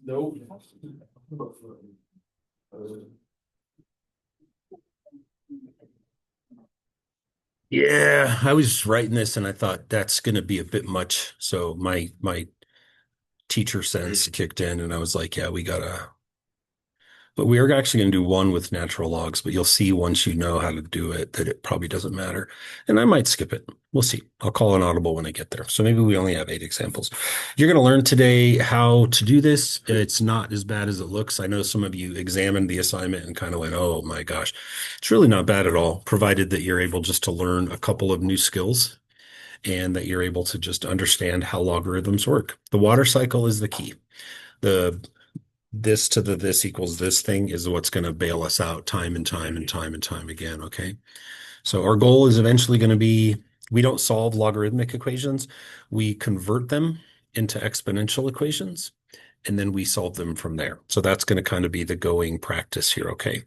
Nope. Yeah, I was writing this and I thought that's going to be a bit much. So my teacher sense kicked in and I was like, yeah, we gotta, but we are actually going to do one with natural logs, but you'll see once you know how to do it that it probably doesn't matter. And I might skip it. We'll see. I'll call an audible when I get there. So maybe we only have 8 examples. You're going to learn today how to do this. It's not as bad as it looks. I know some of you examined the assignment and kind of went, oh my gosh, it's really not bad at all, provided that you're able just to learn a couple of new skills and that you're able to just understand how logarithms work. The water cycle is the key. The this to the this equals this thing is what's going to bail us out time and time and time and time again. Okay. So our goal is eventually going to be we don't solve logarithmic equations, we convert them into exponential equations, and then we solve them from there. So that's going to kind of be the going practice here. Okay.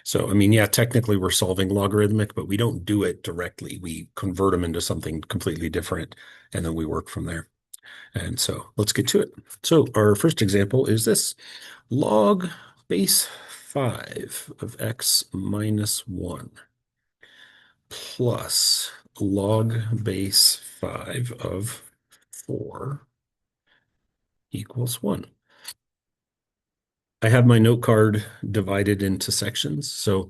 So, I mean, yeah, technically we're solving logarithmic, but we don't do it directly. We convert them into something completely different, and then we work from there. And so let's get to it. So our first example is this log base 5 of x minus 1 plus log base 5 of 4 equals 1. I have my note card divided into sections, so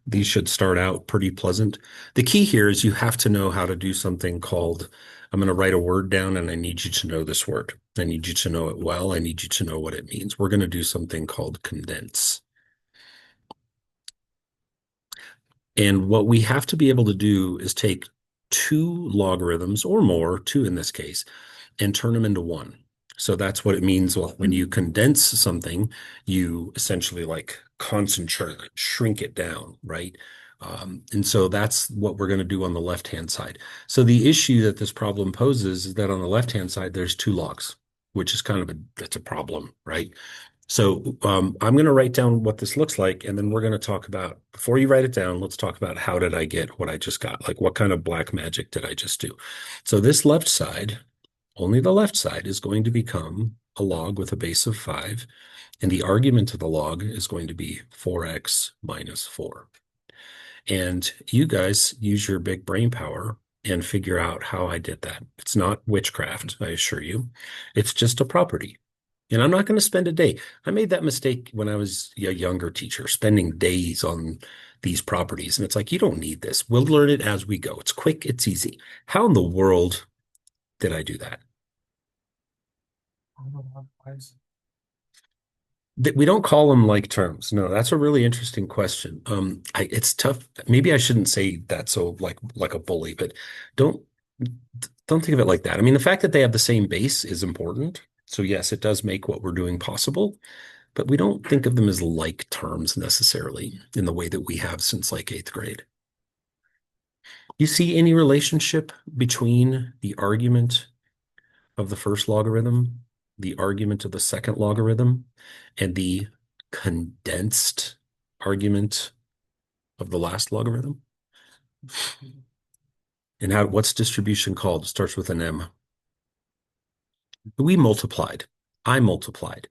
these should start out pretty pleasant. The key here is you have to know how to do something called, I'm going to write a word down and I need you to know this word. I need you to know it well. I need you to know what it means. We're going to do something called condense. And what we have to be able to do is take 2 logarithms or more, 2 in this case, and turn them into 1. So that's what it means. Well, when you condense something, you essentially like concentrate, shrink it down, right? And so that's what we're going to do on the left-hand side. So the issue that this problem poses is that on the left-hand side, there's 2 logs, which is kind of that's a problem, right? So I'm going to write down what this looks like, and then we're going to talk about, before you write it down, let's talk about how did I get what I just got? Like what kind of black magic did I just do? So this left side, only the left side is going to become a log with a base of 5, and the argument of the log is going to be 4x minus 4. And you guys use your big brain power and figure out how I did that. It's not witchcraft, I assure you. It's just a property. And I'm not going to spend a day. I made that mistake when I was a younger teacher, spending days on these properties. And it's like, you don't need this. We'll learn it as we go. It's quick, it's easy. How in the world did I do that? We don't call them like terms. No, that's a really interesting question. It's tough. Maybe I shouldn't say that so like a bully, but don't don't think of it like that. I mean, the fact that they have the same base is important. So yes, it does make what we're doing possible, but we don't think of them as like terms necessarily in the way that we have since like 8th grade. You see any relationship between the argument of the first logarithm, the argument of the second logarithm, and the condensed argument of the last logarithm? And what's distribution called? It starts with an M. We multiplied. I multiplied.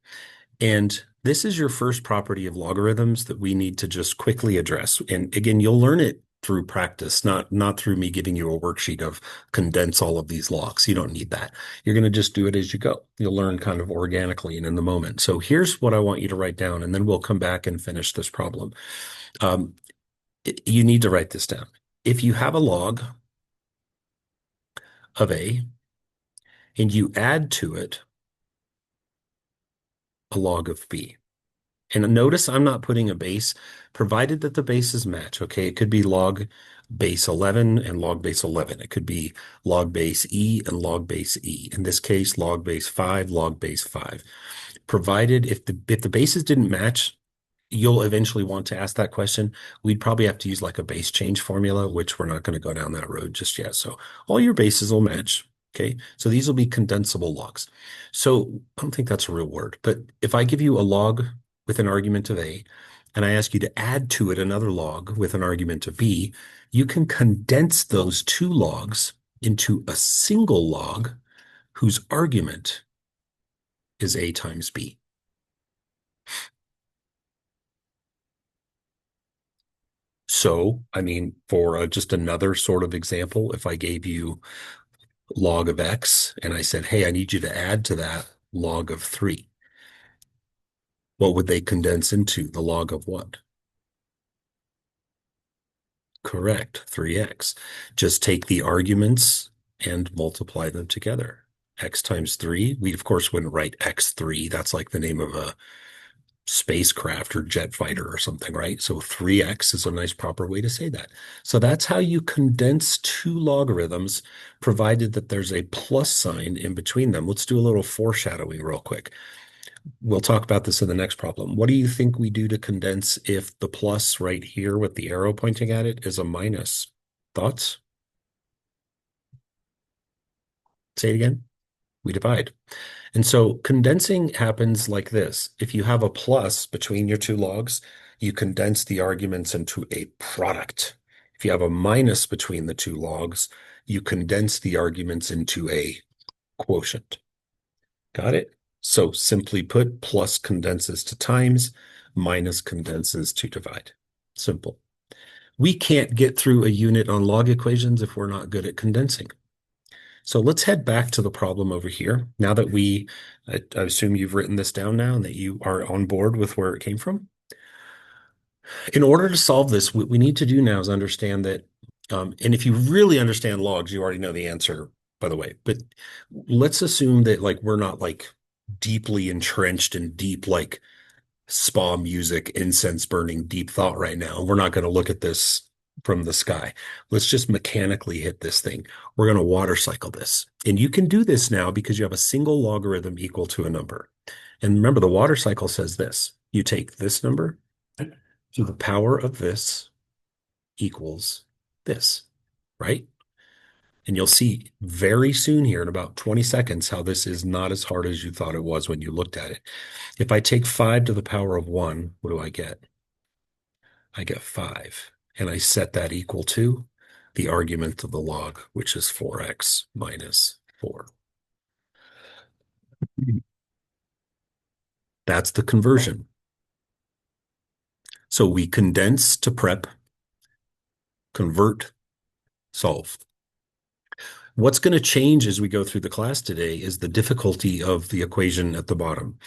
And this is your first property of logarithms that we need to just quickly address. And again, you'll learn it through practice, not through me giving you a worksheet of condense all of these logs. You don't need that. You're going to just do it as you go. You'll learn kind of organically and in the moment. So here's what I want you to write down, and then we'll come back and finish this problem. You need to write this down. If you have a log of A and you add to it a log of B, and notice I'm not putting a base, provided that the bases match, okay? It could be log base 11 and log base 11. It could be log base E and log base E. In this case, log base 5, log base 5. Provided if the bases didn't match, you'll eventually want to ask that question. We'd probably have to use like a base change formula, which we're not going to go down that road just yet. So all your bases will match. Okay. So these will be condensable logs. So I don't think that's a real word, but if I give you a log with an argument of A, and I ask you to add to it another log with an argument of B, you can condense those two logs into a single log whose argument is A times B. So, I mean, for just another sort of example, if I gave you log of X and I said, hey, I need you to add to that log of 3, what would they condense into? The log of what? Correct, 3X. Just take the arguments and multiply them together. X times 3, we of course wouldn't write X3. That's like the name of a spacecraft or jet fighter or something, right? So 3x is a nice proper way to say that. So that's how you condense two logarithms, provided that there's a plus sign in between them. Let's do a little foreshadowing real quick. We'll talk about this in the next problem. What do you think we do to condense if the plus right here with the arrow pointing at it is a minus? Thoughts? Say it again. We divide. And so condensing happens like this. If you have a plus between your two logs, you condense the arguments into a product. If you have a minus between the two logs, you condense the arguments into a quotient. Got it? So simply put, plus condenses to times, minus condenses to divide. Simple. We can't get through a unit on log equations if we're not good at condensing. So let's head back to the problem over here. Now that I assume you've written this down now and that you are on board with where it came from. In order to solve this, what we need to do now is understand that, and if you really understand logs, you already know the answer, by the way, but let's assume that like we're not like deeply entrenched in deep, like spa music, incense burning, deep thought right now. We're not going to look at this from the sky. Let's just mechanically hit this thing. We're going to water cycle this. And you can do this now because you have a single logarithm equal to a number. And remember, the water cycle says this. You take this number to the power of this equals this, right? And you'll see very soon here in about 20 seconds how this is not as hard as you thought it was when you looked at it. If I take 5 to the power of 1, what do I get? I get 5. And I set that equal to the argument of the log, which is 4x minus 4. That's the conversion. So we condense to prep, convert, solve. What's going to change as we go through the class today is the difficulty of the equation at the bottom.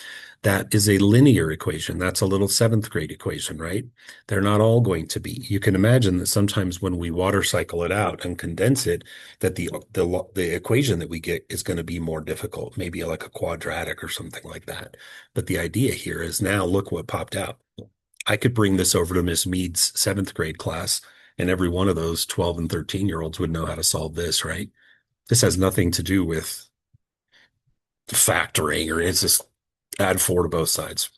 That is a linear equation. That's a little 7th grade equation, right? They're not all going to be. You can imagine that sometimes when we water cycle it out and condense it, that the equation that we get is going to be more difficult, maybe like a quadratic or something like that. But the idea here is now look what popped out. I could bring this over to Miss Mead's 7th grade class, and every one of those 12 and 13-year-olds would know how to solve this, right? This has nothing to do with factoring, or it's just add 4 to both sides.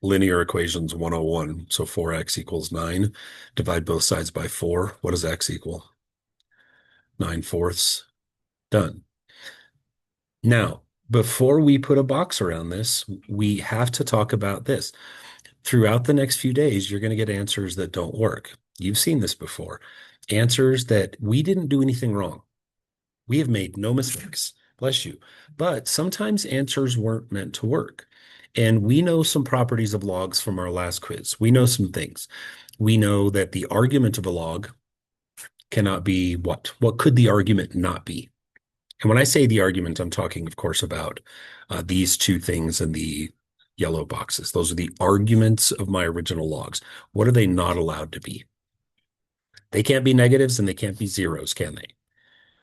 Linear equations 101. So 4x equals 9. Divide both sides by 4. What does x equal? 9/4. Done. Now, before we put a box around this, we have to talk about this. Throughout the next few days, you're going to get answers that don't work. You've seen this before. Answers that we didn't do anything wrong. We have made no mistakes. Bless you. But sometimes answers weren't meant to work. And we know some properties of logs from our last quiz. We know some things. We know that the argument of a log cannot be what? What could the argument not be? And when I say the argument, I'm talking, of course, about these two things in the yellow boxes. Those are the arguments of my original logs. What are they not allowed to be? They can't be negatives and they can't be zeros, can they?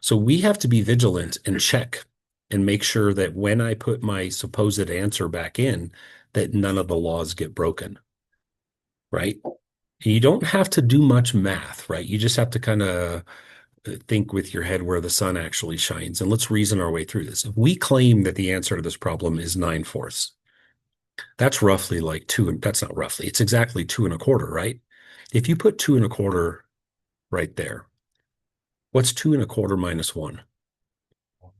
So we have to be vigilant and check and make sure that when I put my supposed answer back in, that none of the laws get broken, right? You don't have to do much math, right? You just have to kind of think with your head where the sun actually shines. And let's reason our way through this. If we claim that the answer to this problem is 9/4, That's roughly like two, and that's not roughly, it's exactly 2 1/4, right? If you put 2 1/4 right there, what's 2 1/4 minus one?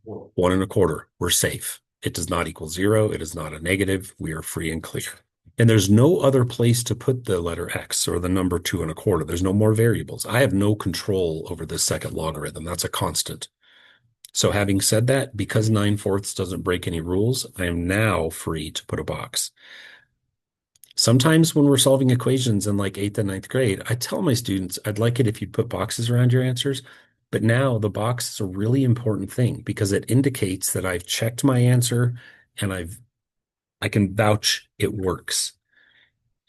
1 1/4. We're safe. It does not equal zero. It is not a negative. We are free and clear. And there's no other place to put the letter X or the number 2 1/4. There's no more variables. I have no control over the second logarithm. That's a constant. So having said that, because 9/4 doesn't break any rules, I am now free to put a box. Sometimes when we're solving equations in like eighth and ninth grade, I tell my students, I'd like it if you put boxes around your answers. But now the box is a really important thing because it indicates that I've checked my answer and I can vouch it works.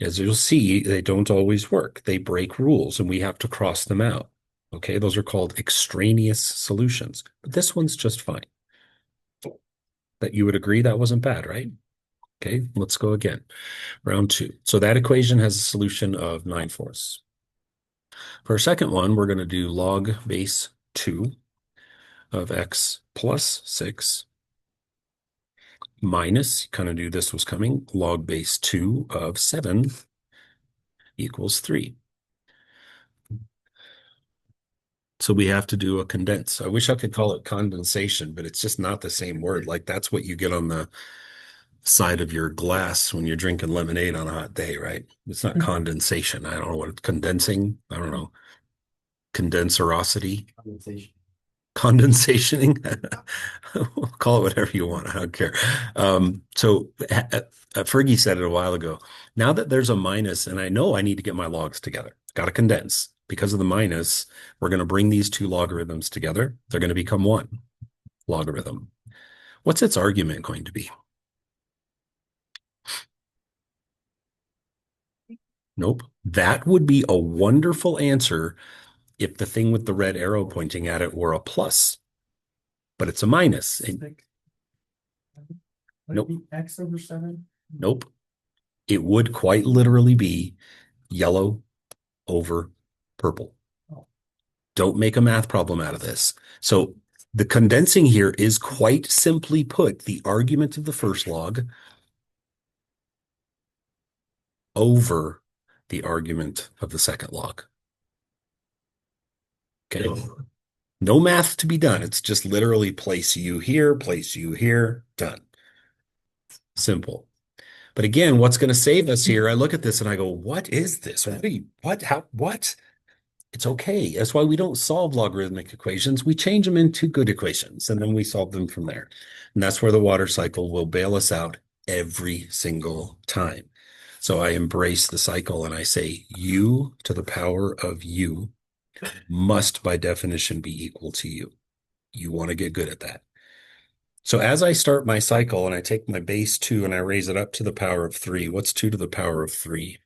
As you'll see, they don't always work. They break rules and we have to cross them out. Okay, those are called extraneous solutions. But this one's just fine. That you would agree that wasn't bad, right? Okay, let's go again. Round two. So that equation has a solution of 9/4. For our second one, we're going to do log base 2 of x plus 6 minus, kind of knew this was coming, log base 2 of 7 equals 3. So we have to do a condense. I wish I could call it condensation, but it's just not the same word. Like that's what you get on the side of your glass when you're drinking lemonade on a hot day, right? It's not condensation. I don't know what it's condensing. I don't know. Condenserosity. Condensationing. Call it whatever you want. I don't care. Fergie said it a while ago. Now that there's a minus, and I know I need to get my logs together, got to condense. Because of the minus, we're going to bring these two logarithms together. They're going to become one logarithm. What's its argument going to be? Nope. That would be a wonderful answer if the thing with the red arrow pointing at it were a plus, but it's a minus. Nope. X over 7? Nope. It would quite literally be yellow over purple. Oh. Don't make a math problem out of this. So the condensing here is quite simply put the argument of the first log over the argument of the second log. Okay. No math to be done. It's just literally place u here, done. Simple. But again, what's going to save us here? I look at this and I go, what is this? What? It's okay. That's why we don't solve logarithmic equations. We change them into good equations and then we solve them from there. And that's where the water cycle will bail us out every single time. So I embrace the cycle and I say u to the power of u must by definition be equal to u. You want to get good at that. So as I start my cycle and I take my base 2 and I raise it up to the power of 3, what's 2 to the power of 3?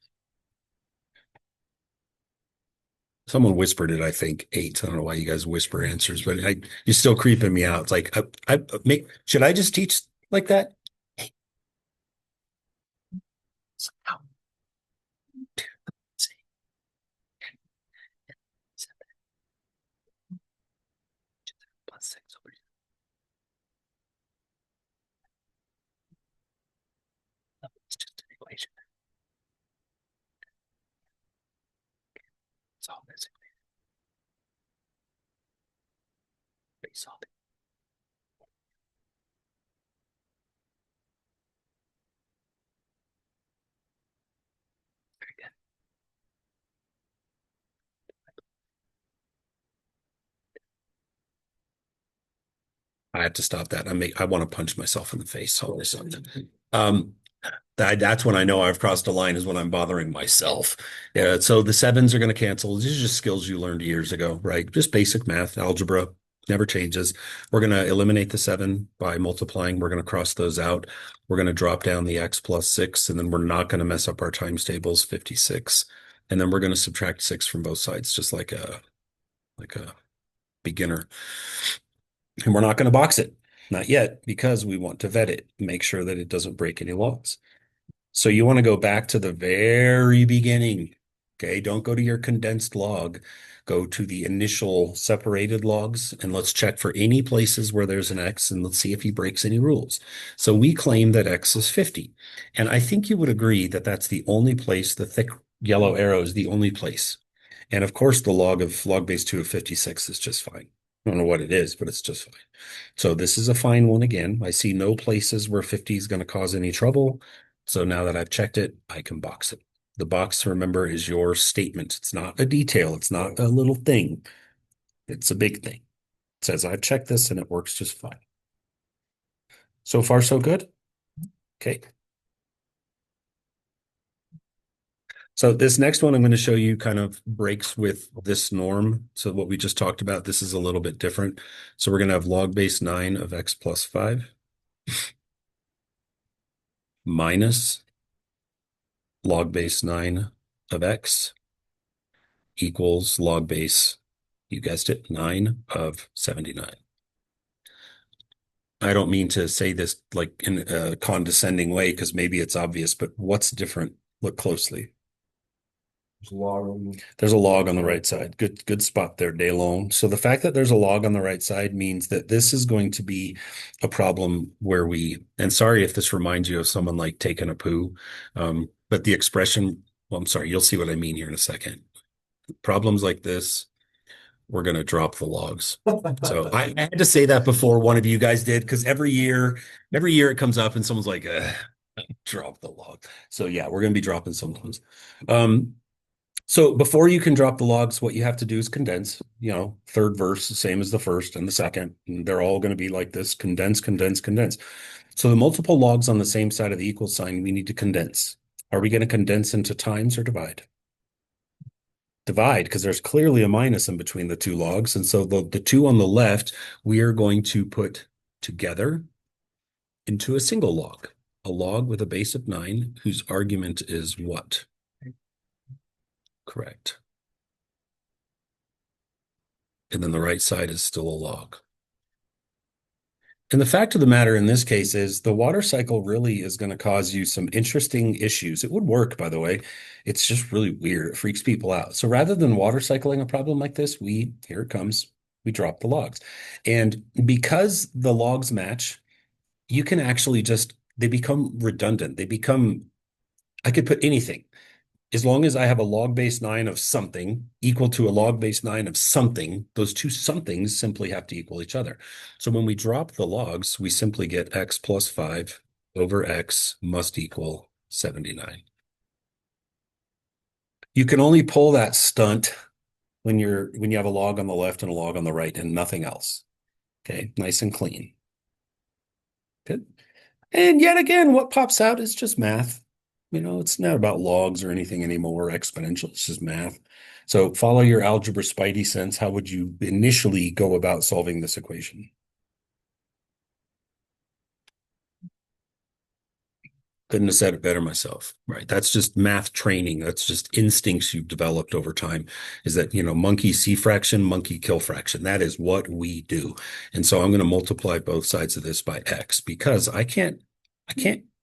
Someone whispered it, I think, 8. I don't know why you guys whisper answers, but you're still creeping me out. It's like, should I just teach like that? Hey. Plus 6 over here. It's just an equation. It's all missing. Base off. Very good. I have to stop that. I want to punch myself in the face or something. That's when I know I've crossed a line is when I'm bothering myself. Yeah, so the sevens are going to cancel. These are just skills you learned years ago, right? Just basic math, algebra, never changes. We're going to eliminate the 7 by multiplying. We're going to cross those out. We're going to drop down the x plus 6, and then we're not going to mess up our times tables, 56. And then we're going to subtract 6 from both sides, just like a beginner. And we're not going to box it. Not yet, because we want to vet it, make sure that it doesn't break any laws. So you want to go back to the very beginning. Okay, don't go to your condensed log. go to the initial separated logs and let's check for any places where there's an X and let's see if he breaks any rules. So we claim that X is 50. And I think you would agree that that's the only place, the thick yellow arrow is the only place. And of course, the log base 2 of 56 is just fine. I don't know what it is, but it's just fine. So this is a fine one again. I see no places where 50 is going to cause any trouble. So now that I've checked it, I can box it. The box, remember, is your statement. It's not a detail. It's not a little thing. It's a big thing. It says, I've checked this and it works just fine. So far, so good. Okay. So this next one I'm going to show you kind of breaks with this norm. So what we just talked about, this is a little bit different. So we're going to have log base 9 of X plus 5 minus log base 9 of X equals log base, you guessed it, 9 of 79. I don't mean to say this like in a condescending way because maybe it's obvious, but what's different? Look closely. There's a log on the right side. Good spot there, DeLone. So the fact that there's a log on the right side means that this is going to be a problem where and sorry if this reminds you of someone like taking a poo, but the expression, well, I'm sorry, you'll see what I mean here in a second. Problems like this, we're going to drop the logs. So I had to say that before one of you guys did, because every year it comes up and someone's like, drop the log. So yeah, we're going to be dropping sometimes. So before you can drop the logs, what you have to do is condense, third verse, the same as the first and the second. And they're all going to be like this, condense, condense, condense. So the multiple logs on the same side of the equal sign, we need to condense. Are we going to condense into times or divide? Divide, because there's clearly a minus in between the two logs. And so the two on the left, we are going to put together into a single log, a log with a base of 9, whose argument is what? Correct. And then the right side is still a log. And the fact of the matter in this case is the water cycle really is going to cause you some interesting issues. It would work, by the way. It's just really weird. It freaks people out. So rather than water cycling a problem like this, here it comes, we drop the logs. And because the logs match, you can actually they become redundant. I could put anything. As long as I have a log base 9 of something equal to a log base 9 of something, those two somethings simply have to equal each other. So when we drop the logs, we simply get X plus 5 over X must equal 79. You can only pull that stunt when you have a log on the left and a log on the right and nothing else. Okay, nice and clean. Good. And yet again, what pops out is just math. It's not about logs or anything anymore, exponential. It's just math. So follow your algebra spidey sense. How would you initially go about solving this equation? Couldn't have said it better myself, right? That's just math training. That's just instincts you've developed over time is that, monkey see fraction, monkey kill fraction. That is what we do. And so I'm going to multiply both sides of this by X because I can't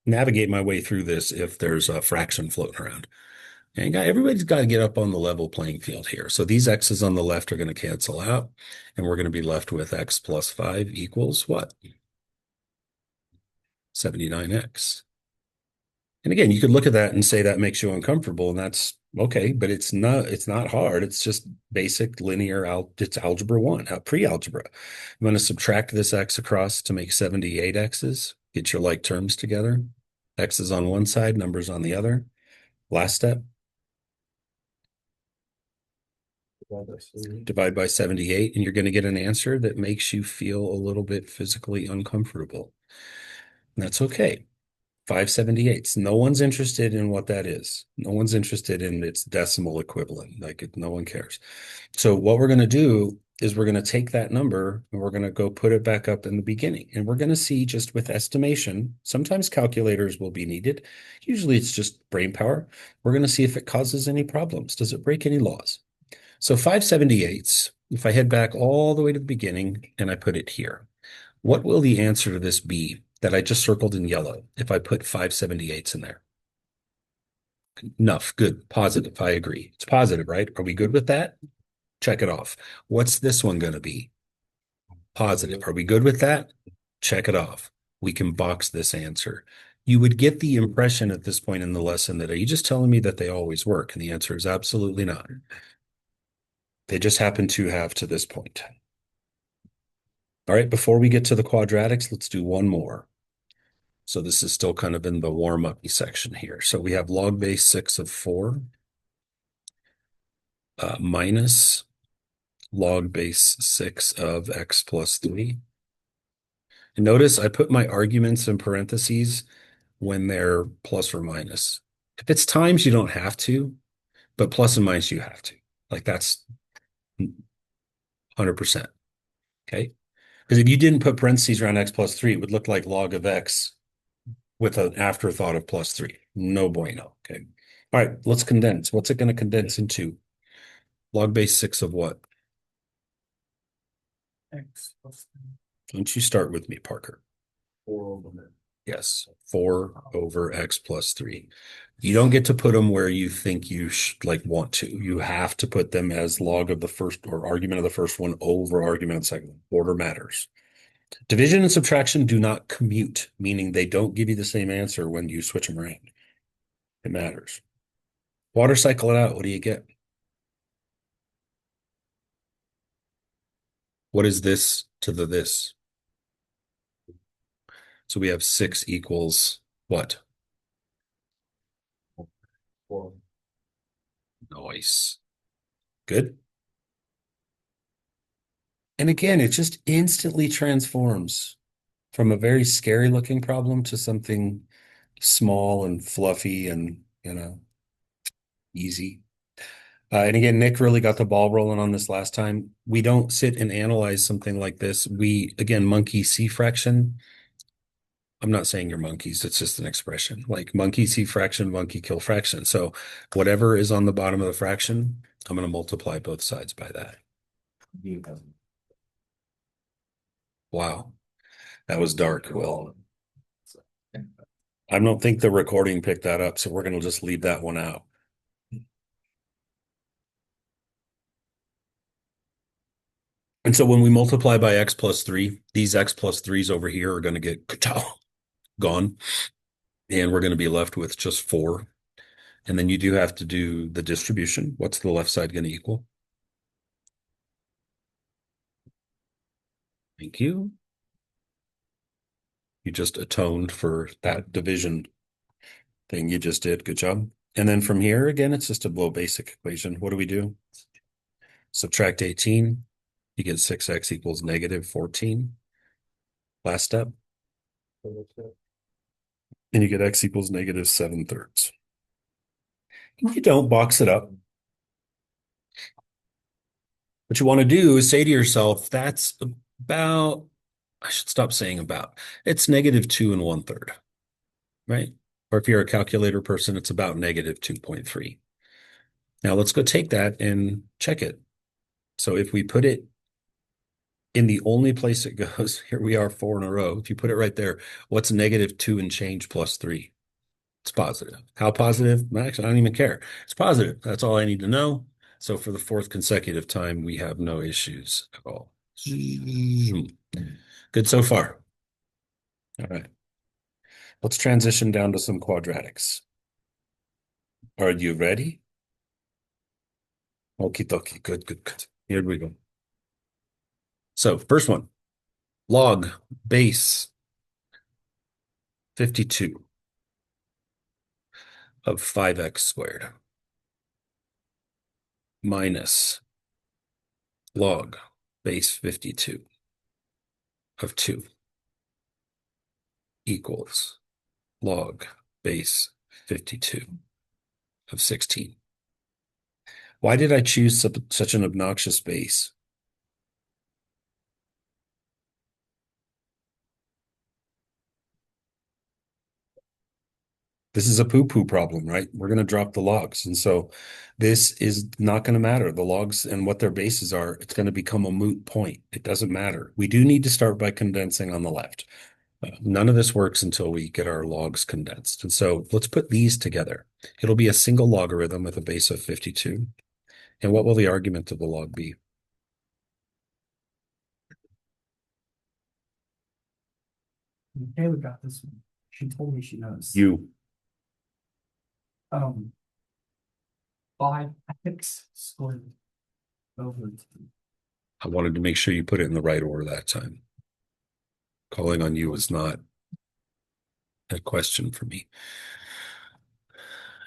navigate my way through this if there's a fraction floating around. And everybody's got to get up on the level playing field here. So these X's on the left are going to cancel out, and we're going to be left with X plus 5 equals what? 79X. And again, you could look at that and say that makes you uncomfortable, and that's okay, but it's not hard. It's just basic linear, it's algebra 1, pre-algebra. I'm going to subtract this X across to make 78 X's. Get your like terms together. X is on one side, numbers on the other. Last step. Divide by 78, and you're going to get an answer that makes you feel a little bit physically uncomfortable. And that's okay. 5/78. No one's interested in what that is. No one's interested in its decimal equivalent. No one cares. So what we're going to do is we're going to take that number and we're going to go put it back up in the beginning. And we're going to see just with estimation, sometimes calculators will be needed. Usually it's just brain power. We're going to see if it causes any problems. Does it break any laws? So 5/78, if I head back all the way to the beginning and I put it here, what will the answer to this be that I just circled in yellow if I put 5/78 in there? Enough. Good. Positive. I agree. It's positive, right? Are we good with that? Check it off. What's this one going to be? Positive. Are we good with that? Check it off. We can box this answer. You would get the impression at this point in the lesson that, are you just telling me that they always work? And the answer is absolutely not. They just happen to have to this point. All right, before we get to the quadratics, let's do one more. So this is still kind of in the warm-up section here. So we have log base 6 of 4 minus log base 6 of x plus 3. And notice I put my arguments in parentheses when they're plus or minus. If it's times, you don't have to, but plus and minus, you have to. Like that's 100%. Okay. Because if you didn't put parentheses around x plus 3, it would look like log of x with an afterthought of plus 3. No bueno. Okay. All right, let's condense. What's it going to condense into? Log base 6 of what? X plus Don't you start with me, Parker? 4 over. Yes, 4 over x plus 3. You don't get to put them where you think you want to. You have to put them as log of the first or argument of the first one over argument of the second one. Order matters. Division and subtraction do not commute, meaning they don't give you the same answer when you switch them around. It matters. Water cycle it out. What do you get? What is this to the this? So we have 6 equals what? 4. Nice. Good. And again, it just instantly transforms from a very scary looking problem to something small and fluffy and, easy. And again, Nick really got the ball rolling on this last time. We don't sit and analyze something like this. Again, monkey see fraction. I'm not saying you're monkeys. It's just an expression. Like monkey see fraction, monkey kill fraction. So whatever is on the bottom of the fraction, I'm going to multiply both sides by that. Wow. That was dark, Will. I don't think the recording picked that up, so we're going to just leave that one out. And so when we multiply by x plus 3, these x plus 3s over here are going to get gone. And we're going to be left with just 4. And then you do have to do the distribution. What's the left side going to equal? Thank you. You just atoned for that division thing you just did. Good job. And then from here, again, it's just a low basic equation. What do we do? Subtract 18. You get 6x equals negative 14. Last step. And you get x equals negative 7/3. You don't box it up. What you want to do is say to yourself, that's about, I should stop saying about, it's negative 2 1/3, right? Or if you're a calculator person, it's about negative 2.3. Now let's go take that and check it. So if we put it in the only place it goes, here we are 4 in a row. If you put it right there, what's negative 2 and change plus 3? It's positive. How positive? Actually, I don't even care. It's positive. That's all I need to know. So for the 4th consecutive time, we have no issues at all. Good so far. All right. Let's transition down to some quadratics. Are you ready? Okie dokie. Good, good, good. Here we go. So first one, log base 52 of 5x squared minus log base 52 of 2 equals log base 52 of 16. Why did I choose such an obnoxious base? This is a poo-poo problem, right? We're going to drop the logs. And so this is not going to matter. The logs and what their bases are, it's going to become a moot point. It doesn't matter. We do need to start by condensing on the left. None of this works until we get our logs condensed. And so let's put these together. It'll be a single logarithm with a base of 52. And what will the argument of the log be? Taylor got this one. She told me she knows. You. Um, 5x squared over 2. I wanted to make sure you put it in the right order that time. Calling on you was not a question for me.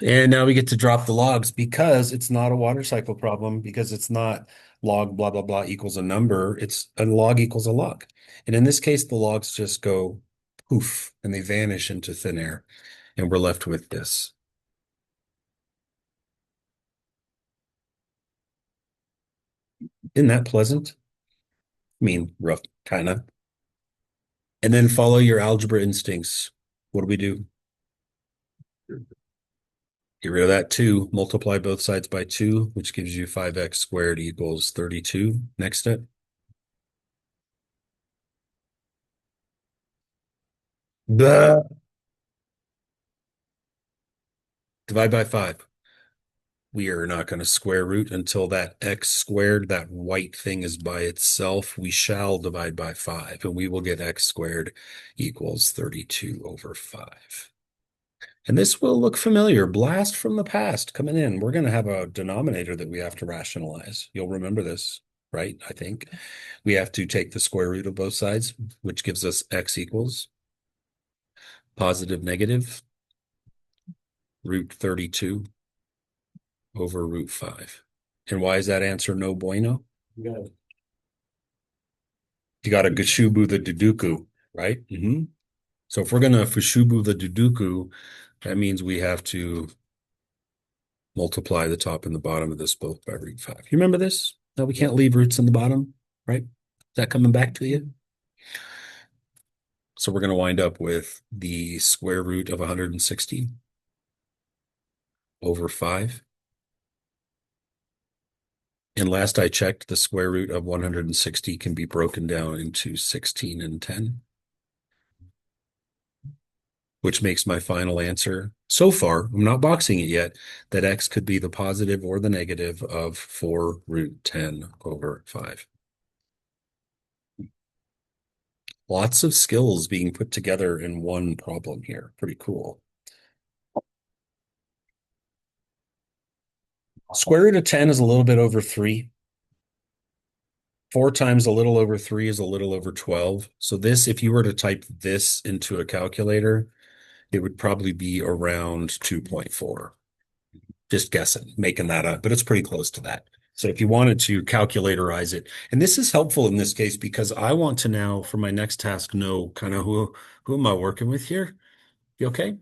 And now we get to drop the logs because it's not a water cycle problem, because it's not log blah, blah, blah equals a number. It's a log equals a log. And in this case, the logs just go poof and they vanish into thin air. And we're left with this. Isn't that pleasant? I mean, rough, kind of. And then follow your algebra instincts. What do we do? Get rid of that 2, multiply both sides by 2, which gives you 5x squared equals 32. Next step. Blah. Divide by 5. We are not going to square root until that x squared, that white thing, is by itself. We shall divide by 5, and we will get x squared equals 32 over 5. And this will look familiar. Blast from the past coming in. We're going to have a denominator that we have to rationalize. You'll remember this, right? I think we have to take the square root of both sides, which gives us x equals positive negative root 32 over root 5. And why is that answer no bueno? You You got to Gashubu the Duduku, right? So if we're going to Fushubu the Duduku, that means we have to multiply the top and the bottom of this both by root 5. You remember this? No, we can't leave roots in the bottom, right? Is that coming back to you? So we're going to wind up with the square root of 160 over 5. And last I checked, the square root of 160 can be broken down into 16 and 10, which makes my final answer so far, I'm not boxing it yet, that x could be the positive or the negative of 4 root 10 over 5. Lots of skills being put together in one problem here. Pretty cool. Square root of 10 is a little bit over 3. 4 times a little over 3 is a little over 12. So this, if you were to type this into a calculator, it would probably be around 2.4. Just guessing, making that up, but it's pretty close to that. So if you wanted to calculatorize it, and this is helpful in this case because I want to now, for my next task, know kind of who am I working with here? You okay?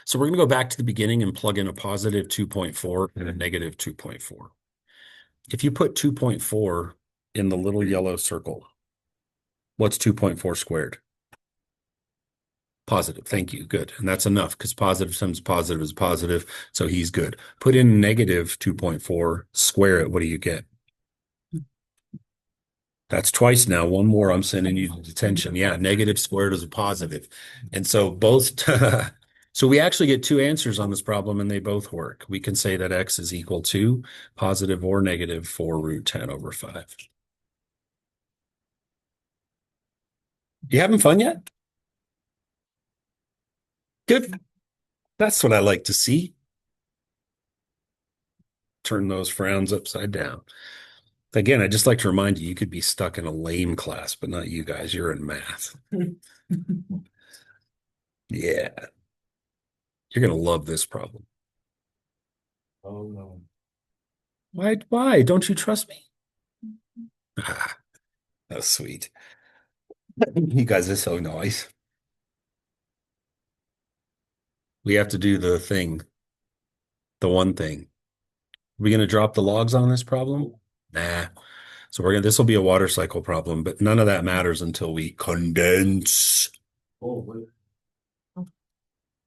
So we're going to go back to the beginning and plug in a positive 2.4 and a negative 2.4. If you put 2.4 in the little yellow circle, what's 2.4 squared? Positive. Thank you. Good. And that's enough because positive times positive is positive. So he's good. Put in negative 2.4, square it. What do you get? That's twice now. One more, I'm sending you to detention. Yeah, negative squared is a positive. And so both, so we actually get 2 answers on this problem and they both work. We can say that x is equal to positive or negative 4 root 10 over 5. You having fun yet? Good. That's what I like to see. Turn those frowns upside down. Again, I just like to remind you, you could be stuck in a lame class, but not you guys. You're in math. Yeah. You're going to love this problem. Oh no. Why? Why? Don't you trust me? Ah, that's sweet. You guys are so nice. We have to do the thing, the one thing. Are we going to drop the logs on this problem? Nah. So this will be a water cycle problem, but none of that matters until we condense. Oh, wait. You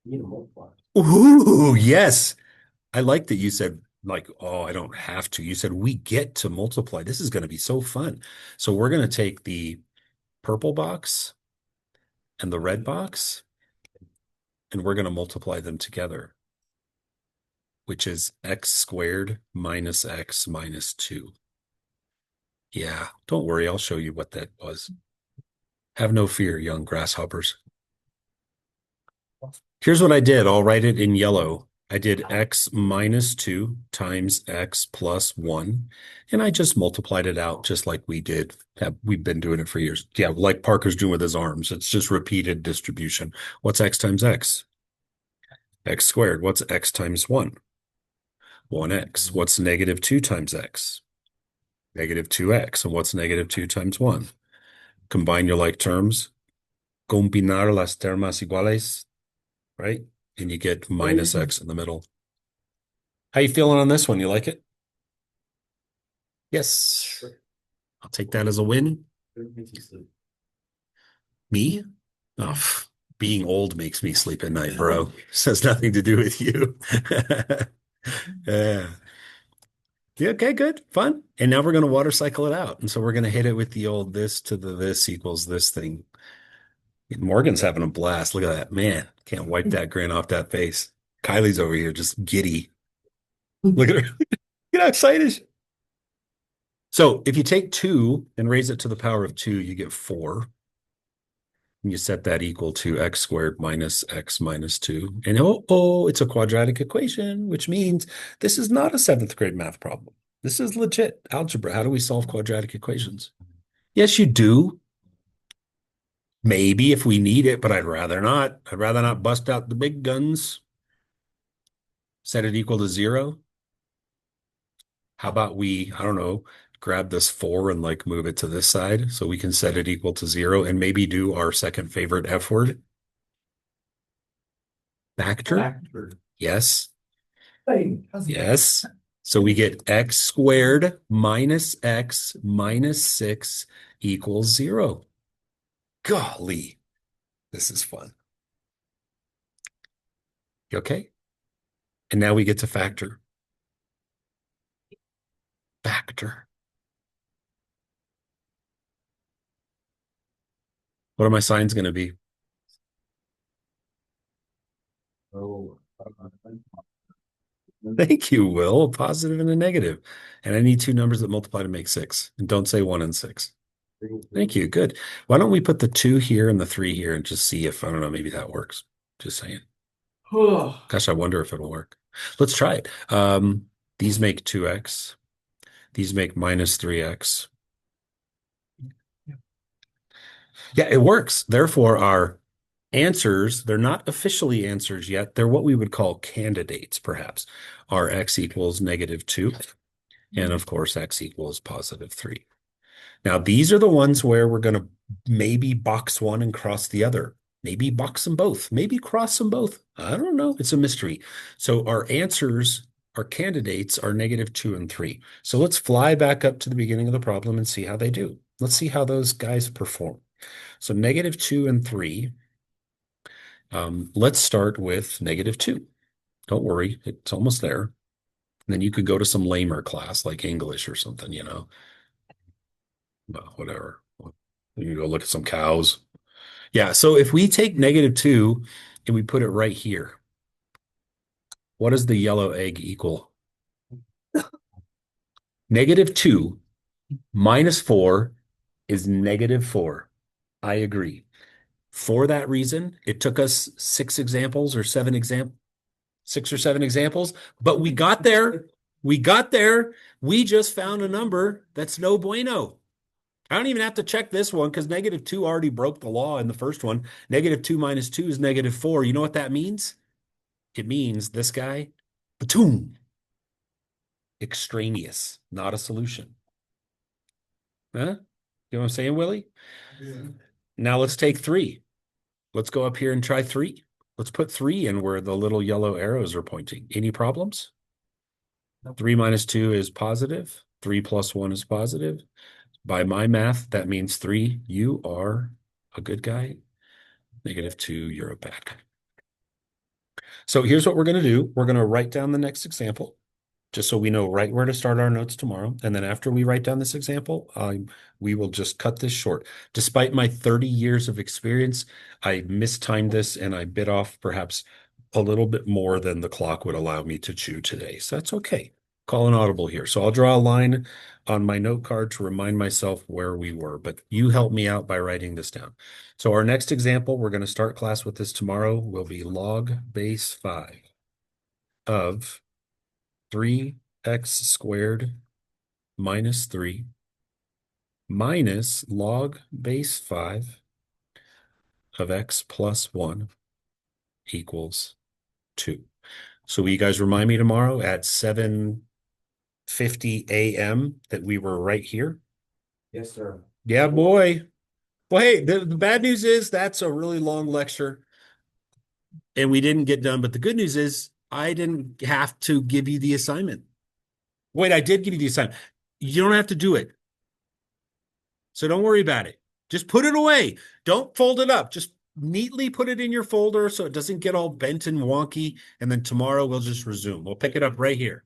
need a multiply. Ooh, yes. I like that you said, like, oh, I don't have to. You said we get to multiply. This is going to be so fun. So we're going to take the purple box and the red box, and we're going to multiply them together. which is x squared minus x minus 2. Yeah, don't worry. I'll show you what that was. Have no fear, young grasshoppers. Here's what I did. I'll write it in yellow. I did x minus 2 times x plus 1, and I just multiplied it out just like we did. We've been doing it for years. Yeah, like Parker's doing with his arms. It's just repeated distribution. What's x times x? X squared. What's x times 1? 1x. What's negative 2 times x? Negative 2x. And what's negative 2 times 1? Combine your like terms. Combinar las termas iguales, right? And you get minus x in the middle. How you feeling on this one? You like it? Yes. I'll take that as a win. Me? Oh, being old makes me sleep at night, bro. This has nothing to do with you. Yeah. Yeah, okay, good. Fun. And now we're going to water cycle it out. And so we're going to hit it with the old this to the this equals this thing. Morgan's having a blast. Look at that. Man, can't wipe that grin off that face. Kylie's over here just giddy. Look at her. Get how excited. So if you take 2 and raise it to the power of 2, you get 4. And you set that equal to x squared minus x minus 2. And it's a quadratic equation, which means this is not a 7th grade math problem. This is legit algebra. How do we solve quadratic equations? Yes, you do. Maybe if we need it, but I'd rather not. I'd rather not bust out the big guns. Set it equal to 0. How about we, I don't know, grab this 4 and like move it to this side so we can set it equal to 0 and maybe do our second favorite F word. Factor. Yes. Yes. So we get x squared minus x minus 6 equals 0. Golly, this is fun. You okay? And now we get to factor. Factor. What are my signs going to be? Oh, thank you, Will. A positive and a negative. And I need 2 numbers that multiply to make 6. And don't say 1 and 6. Thank you. Good. Why don't we put the 2 here and the 3 here and just see if, I don't know, maybe that works. Just saying. Gosh, I wonder if it'll work. Let's try it. These make 2x. These make minus 3x. Yeah, it works. Therefore, our answers, they're not officially answers yet. They're what we would call candidates, perhaps. Our x equals negative 2. And of course, x equals positive 3. Now, these are the ones where we're going to maybe box one and cross the other. Maybe box them both. Maybe cross them both. I don't know. It's a mystery. So our answers, our candidates are negative 2 and 3. So let's fly back up to the beginning of the problem and see how they do. Let's see how those guys perform. So negative 2 and 3. Let's start with negative 2. Don't worry. It's almost there. And then you could go to some lamer class like English or something, you know. Well, whatever. You can go look at some cows. Yeah, so if we take negative 2 and we put it right here, what does the yellow egg equal? Negative 2 minus 4 is negative 4. I agree. For that reason, it took us 6 examples or 7 examples, 6 or 7 examples, but we got there. We got there. We just found a number that's no bueno. I don't even have to check this one because negative 2 already broke the law in the first one. Negative 2 minus 2 is negative 4. You know what that means? It means this guy, boom, extraneous, not a solution. Huh? You know what I'm saying, Willie? Yeah. Now let's take 3. Let's go up here and try 3. Let's put 3 in where the little yellow arrows are pointing. Any problems? 3 minus 2 is positive. 3 plus 1 is positive. By my math, that means 3. You are a good guy. Negative 2, you're a bad guy. So here's what we're going to do. We're going to write down the next example, just so we know right where to start our notes tomorrow. And then after we write down this example, we will just cut this short. Despite my 30 years of experience, I mistimed this and I bit off perhaps a little bit more than the clock would allow me to chew today. So that's okay. Call an audible here. So I'll draw a line on my note card to remind myself where we were, but you help me out by writing this down. So our next example, we're going to start class with this tomorrow, will be log base 5 of 3x squared minus 3 minus log base 5 of x plus 1 equals 2. So will you guys remind me tomorrow at 7:50 a.m. that we were right here? Yes, sir. Yeah, boy. Well, hey, the bad news is that's a really long lecture and we didn't get done. But the good news is I didn't have to give you the assignment. Wait, I did give you the assignment. You don't have to do it. So don't worry about it. Just put it away. Don't fold it up. Just neatly put it in your folder so it doesn't get all bent and wonky. And then tomorrow we'll just resume. We'll pick it up right here.